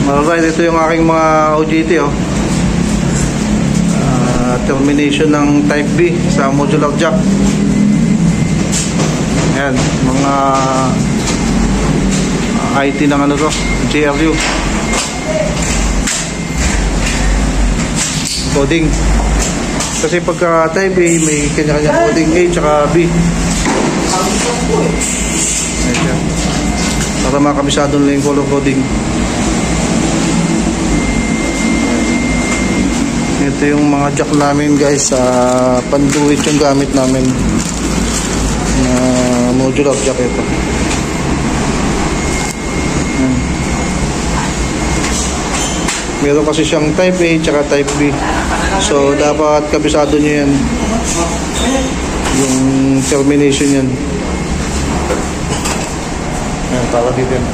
Alright, ito yung aking mga OJT termination ng Type B sa modular jack. Ayan, mga IT ng ano to, JRU coding. Kasi pagka Type A may kanya-kanya coding A tsaka B. Ayan, para makabisado nila yung color coding. Ito yung mga jack namin guys, panduit yung gamit namin na modular jack. Ito meron kasi siyang Type A tsaka Type B, so dapat kabisado nyo yan yung termination yan. Ayan, para dito yan.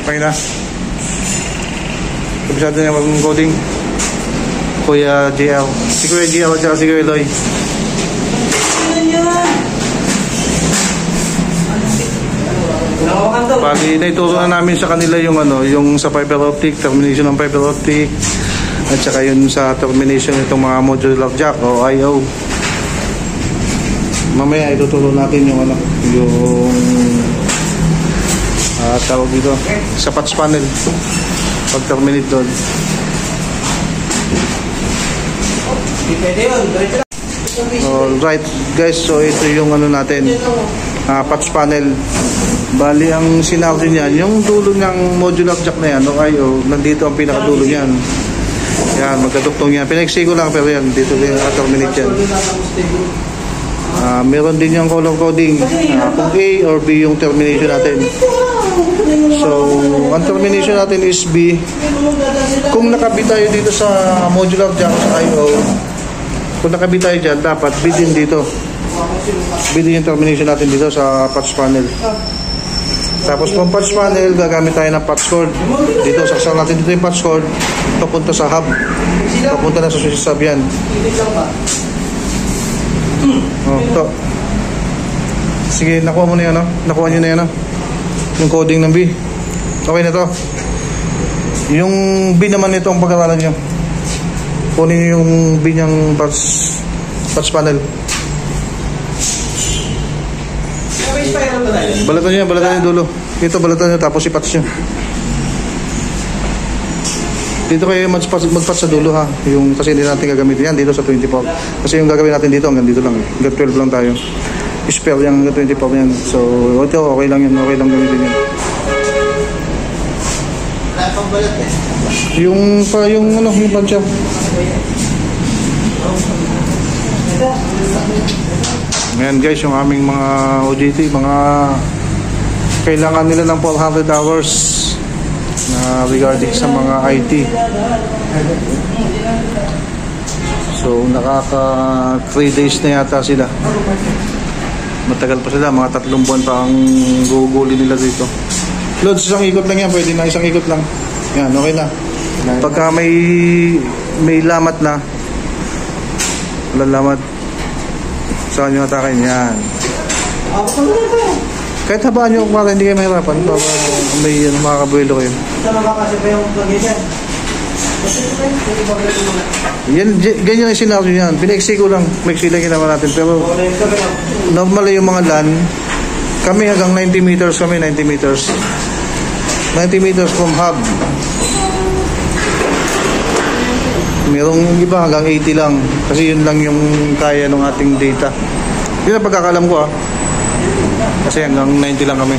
Okay na. Kabisado niya mag coding Kuya JL. Si Kuya JL at si Kuya Eloy. Bali, naituro na namin sa kanila yung ano, yung sa fiber optic, termination ng fiber optic, at saka yun sa termination itong mga modular jack o I/O. Mamaya ituturo natin yung ano, yung tawag dito sa patch panel pag terminate doon. Alright guys, so ito yung ano natin, patch panel. Bali ang sinardo niyan, yung dulo ng modular jack na yan o I/O, nandito ang pinakadulo niyan. Yan, magkaduktong yan. Pinaiksi ko lang pero yan, dito din terminate yan. Meron din yung color coding, kung A or B yung termination natin. So, ang termination natin is B. Kung nakabit tayo dito sa modular jack sa I/O, kung nakabit tayo dyan, dapat B din dito. B din yung termination natin dito sa patch panel. Tapos pang patch panel, gagamit tayo ng patch cord. Dito, saksak natin dito yung patch cord, papunta sa hub. Papunta na sa switch hub yan. Ito. Sige, nakuha mo na yan, no? Nakuha nyo na yan, no? Yung coding ng B. Okay na to. Yung B naman ito ang pag-aralan nyo. Kunin nyo yung B niyang patch panel. Balatan nyo dulo. Ito balatan nyo tapos ipatch nyo. Dito kayo mag-patch sa dulo ha. Yung, kasi hindi natin gagamitin yan dito sa 24. Kasi yung gagawin natin dito hanggang dito lang. Hanggang 12 lang tayo. Spare yung hanggang 24 yan. So ito okay lang yan. Okay lang gamitin yan. Yung ano, yung plancha. Ayan guys, yung aming mga OJT, mga kailangan nila ng 400 hours na regarding sa mga IT. So nakaka 3 days na yata sila. Matagal pa sila, mga 3 buwan pa ang guguli nila dito. Lods, isang ikot lang yan, pwede na isang ikot lang. Yan, okay na. Pagka may lamat na, walang lamat, saan nyo atakin yan. Kahit habaan nyo para hindi kayo mahirapan, para may makakabuelo kayo. Yan, ganyan yung sinaryo yan. Pinaiksi ko lang, maiksi lang ginawa natin. Pero normal yung mga LAN, kami hanggang 90 meters kami, 90 meters. 90 meters from hub. Merong iba hanggang 80 lang. Kasi yun lang yung kaya ng ating data. Yun ang pagkakalam ko ha. Kasi hanggang 90 lang kami.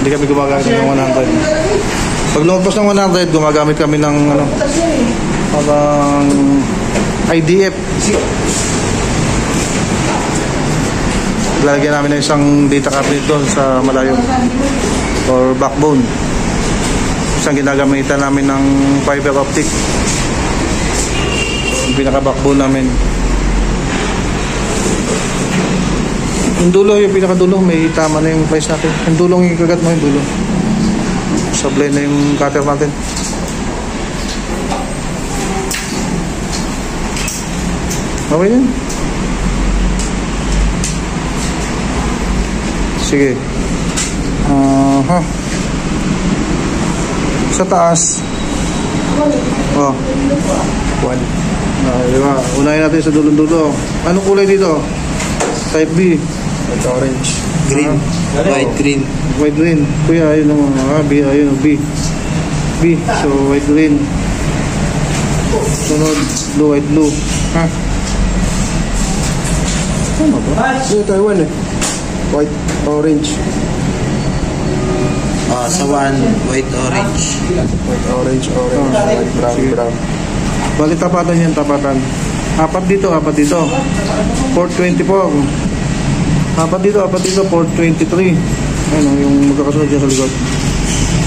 Hindi kami gumagamit ng 100. Pag lumagpas ng 100, gumagamit kami ng ano, parang IDF. Lalagyan namin ng isang data cabinet doon sa malayo or backbone. Isang ginagamitan namin ng fiber optic. Yung pinaka-backbone namin. Yung dulo, yung pinaka-dulo, may tama na yung place natin. Yung dulong yung kagat mo, yung dulo. Sablay na yung cutter natin. Okay yan. Sige. Sa taas. Oh. 1. Diba? Unahin natin sa dulo-dulo. Anong kulay dito? Type B. Red, orange. Green. White, green. White, green. Kuya, ayun ang B. Ayun ang B. B. So, white, green. Sunod. Blue, white, blue. Ha? Tama ba? Ito, Taiwan eh. White, orange. Sa 1, white, orange. White, orange, white, brown, sige. Brown. Balik tapatan yan, tapatan. Apat dito, 424. Apat dito, 423. Ayun, yung magkakasunod dyan sa likod.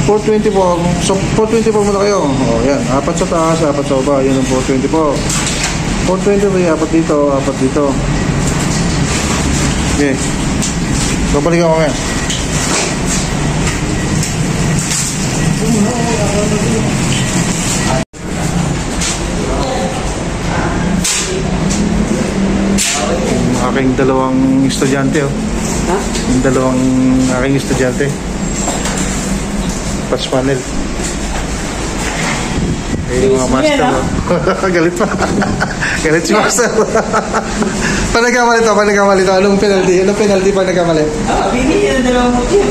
424. So, 424 muna kayo. O, yan. Apat sa taas, apat sa baba. Yan ang 424. 423, apat dito. Okay. Babalik ako ngayon. Aking dalawang estudyante, oh. Ha? Yung dalawang aking estudyante. Patch panel. Eh, yung mga master, oh. Galit pa. Galit si master. Paano nagkamali to? Anong penalty? Anong penalty pa nagkamali? Binigyan ng dalawang mutya.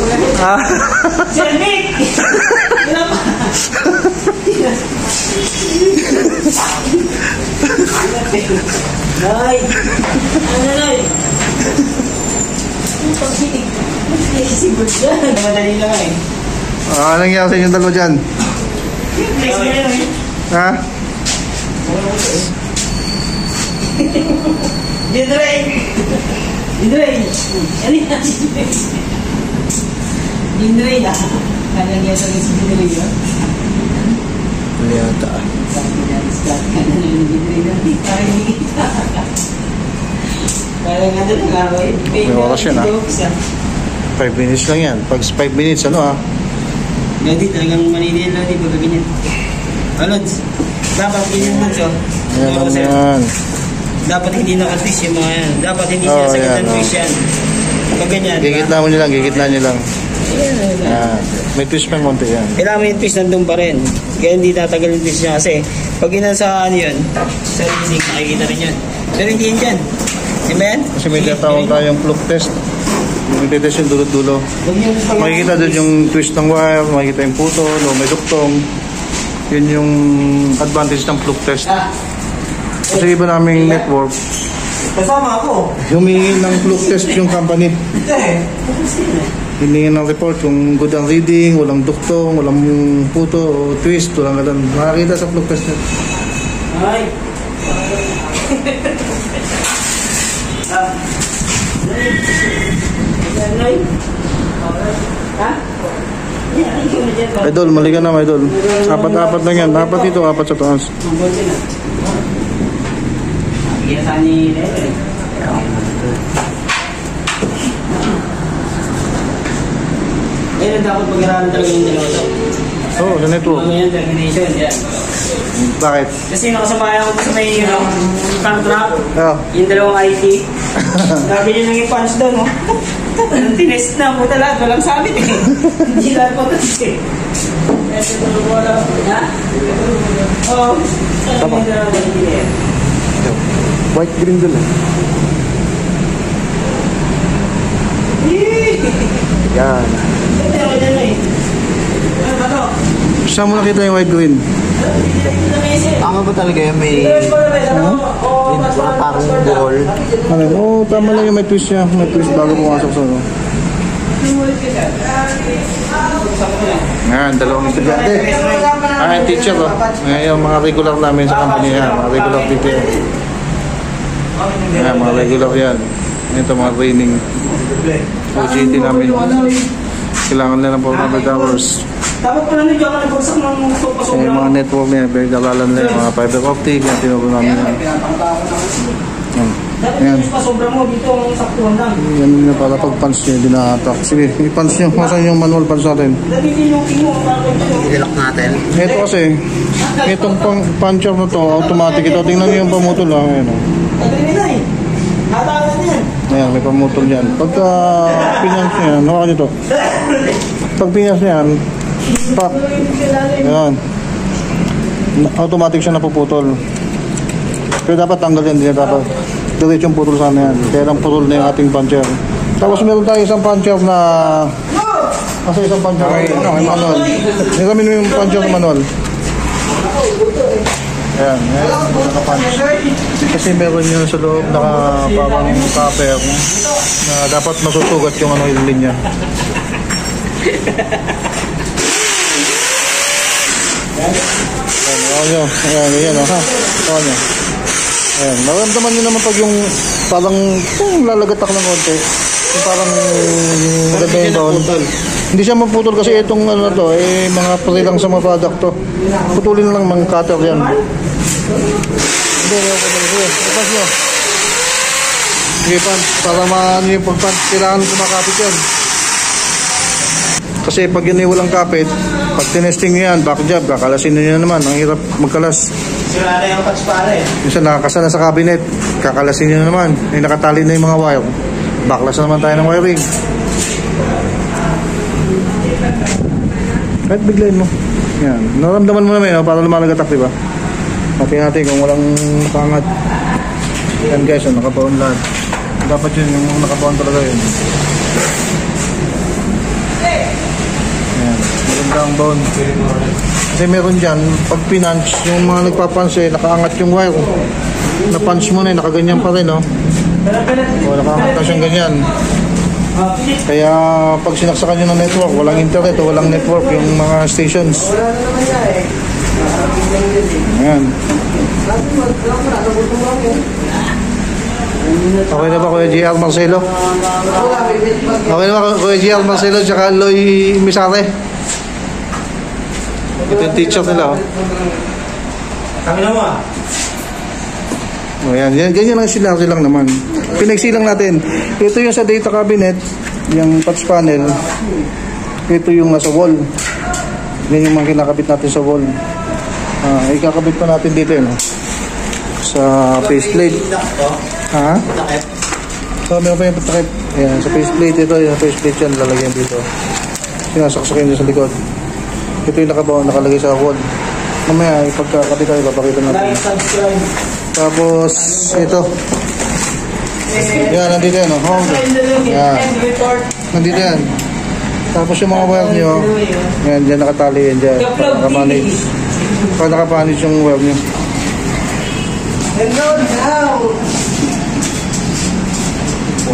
Sir Nick! Wala pa. Nay! Ano, Nay? Ang pagsinig. Si Berjan. Madali lang eh. Anong nangyari sa inyong dalawa dyan? Ha? Dindray! Ano yan? Dindray na. Kanya niya sa si Dindray yun? Liyata. Parang ano lang ako eh. May oras yan, 5 minutes lang yan. Pag 5 minutes, ano ha? Hindi talagang maninil lang di pag ganyan. Alods, dapat ganyan man so. Yan. Dapat hindi naka-twist yung mga yan. Dapat hindi siya sa gitna twist yan. Pag ganyan. Gigitna mo nyo lang, gigitna nyo lang. Yan. May twist pa konti yan. Kailangan mo yung twist nandun pa rin. Kaya hindi tatagal yung twist niya kasi pag ginan sa ano yun, sa reading, makikita rin yun. Pero hindi yun dyan. Di ba yan? Kasi may tatawag tayong fluke test. Yung test yung dulo-dulo. Makikita doon yung twist ng wire, makikita yung putol, o may duktong. Yun yung advantage ng fluke test. Kasi iba naming network, Kasama ako. humingi ng fluke test yung company. Humingi ng report kung good ang reading, walang duktong, walang puto o twist, walang ganun. Makakita sa fluke test nyo. Ay. Ha? Idol, mali ka na, idol. Apat lang yan. Apat dito, apat sa taas. Biasa ni Lele. Ngayon dapat pag-aralan talaga yung dalawa to. Oo, sa network. Mga yan, termination, yan. Bakit? Kasi nakasamayan ko sa may contract, Oh. yung dalawang IT. Lagi nyo nang i-punch doon, no? Anong tinest na po talaga, walang sabit eh. Hindi lang po kasi. Ha? Oo. Tama. Yung dalawang engineer. White, green dun eh. Yan. Ito ako dyan eh. Ano ba to? Saan mo nakita yung white green? Tama ba talaga yung may parang ball? Ano? Oo, tama lang yung may twist niya. May twist bago pumasok sa ano. Ngayon, dalawang estudyante. Yung teacher ko. Ngayon, mga regular namin sa company yan. Mga regular teacher. Ngayon, mga regular yan. Ito mga training. OJT namin. Kailangan nila ng 400 hours. Dapat pala nyo ako nagbagsak ng Yung mga network niya, pinagdalalan nila yung mga fiber optic. Yan, tinuro namin yan. Ayan. Dapat sobra mo dito ang saktuhan lang. Yan yung para pag-punch nyo, hindi na-attack. Sige, i-punch nyo. Masan yung manual punch natin? Dati din yung king mo. I-lock natin. Ito kasi, itong puncher na to, automatic ito. Tingnan nyo yung pamutol lang. Ayan, oh. Ito rin na eh. Hatakan yan. Ayan, may pamutol yan. Pagka pinas nyo yan, hawakan nyo to. Pag pinas nyo yan, pak. Ayan. Automatic siya napuputol. Pero dapat tanggal yan, hindi na dapat. Diretsong putol sana yan. Kaya lang putol na yung ating puncher. Tapos meron tayo isang puncher na... Kasi isang puncher na manual. Niramin mo yung puncher na manual. Ayan, nakapunch. Kasi meron yun sa loob parang copper na dapat masusugat yung yung linya. Ayan, ha? Ayan, maramdaman nyo naman pag yung parang lalagatak ng konti. Yung parang maganda yung baon. Hindi siya maputol kasi itong ano na to, mga pre lang sa mga product to. Putulin lang mga cutter yan. Hindi, pans nyo. Sige, pans. Para maano yung pag-pans, kailangan kumakapit yan. Kasi pag yun ay walang kapit, pag tinesting nyo yan, back job, kakalasin nyo naman. Ang hirap magkalas. Sira na yung patch pare. Minsan nakakasala sa cabinet, kakalasin nyo naman. May nakatali na yung mga wire. Backlash naman tayo ng wiring. Kahit biglayin mo. Yan. Naramdaman mo naman para lumalagatak, diba? Natin natin kung walang pangat. Yan guys, nakabaon lahat. Dapat yun, yung nakabaon talaga yun. Yan. Maganda ang baon. Kasi meron dyan, pag pinunch, yung mga nagpapunch nakaangat yung wire. Na-punch mo na nakaganyan pa rin, no? O, nakaangat na siyang ganyan. Kaya pag sinaksakan nyo ng network, walang internet o walang network yung mga stations. Ayan. Okay na ba Kuya GR Marcelo? Okay na ba Kuya GR Marcelo tsaka Loy Misare? Ito yung teacher nila, oh. Kami naman. O yan, ganyan lang sinaryo lang naman. Pinagsilang natin. Ito yung sa data cabinet, yung touch panel. Ito yung nasa wall. Yan yung mga kinakabit natin sa wall. Ikakabit pa natin dito yun, sa faceplate. Ha? So, meron pa yung patakip. Ayan, sa faceplate ito, yung faceplate yan, lalagyan dito. Sinasaksakin dito sa likod. Ito yung nakalagay sa wall. Mamaya, ipagkakabit tayo, papakita natin. Tapos, ito. Yan, nandito yan, oh. Yan. Nandito yan. Tapos yung mga wire nyo, yan, dyan nakatali yan dyan. Para nakamanage. Para nakamanage yung wire nyo.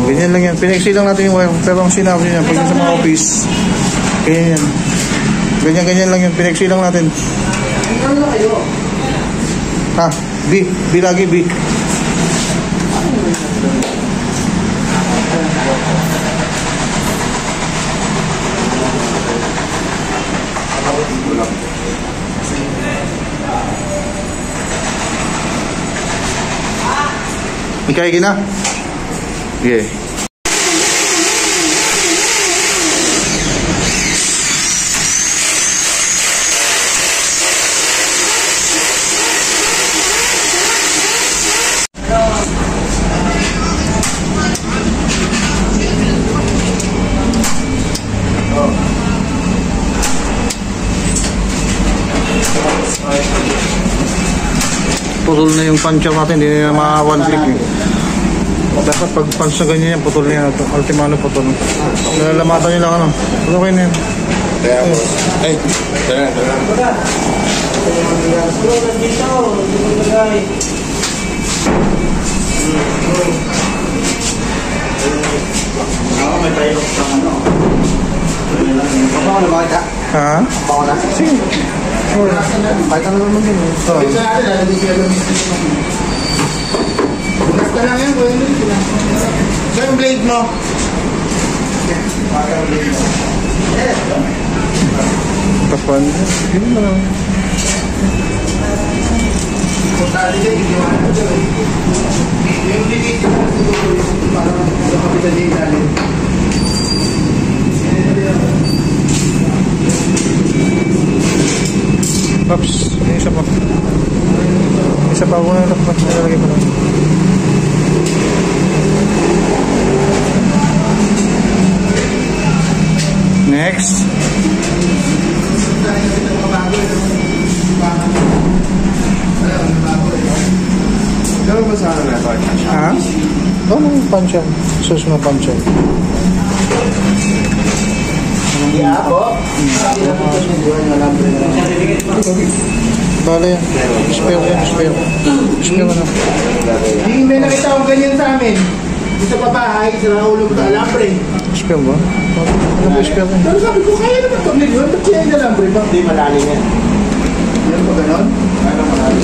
Ganyan lang yan. Pinexi lang natin yung wire. Pero ang sinabi nyo yan, pag sa mga office, ganyan yan. Ganyan lang yun. Pinexi lang natin. Ha? B lagi, B. Ikay gina? Yeah. Putol na yung puncher natin, hindi na ma-one click eh. Dapat pag punch na ganyan yan, putol na yan. Ultimano putol. Nalalamatan nyo lang ano. Pero okay na yan. Ay, tara. May tayo sa ano. Ako na ba ka? Ha? Ako na. Sige. Kahit ano naman din. Basta lang yan, kuya. Saan yung blade mo? Kapan. Yun na lang. Pops, yung isa pa. Isa pa ako na nalagay pa lang. Next. Gano'n ba sa ano na ito? Ha? Oh, may punch yan. Sus na punch yan. Yeah po. Bala yan. Spare yan, spare. Spare na. Hindi may nakita akong ganyan sa amin. Isa pa bahay, sa nakaulog sa alambre. Spare ba? Ano ba spare yan? Pero sabi ko, kaya naman pag yun, ba't siya yung alambre? Ba't di malalim yan? Yan pa ganon? Kaya malalim.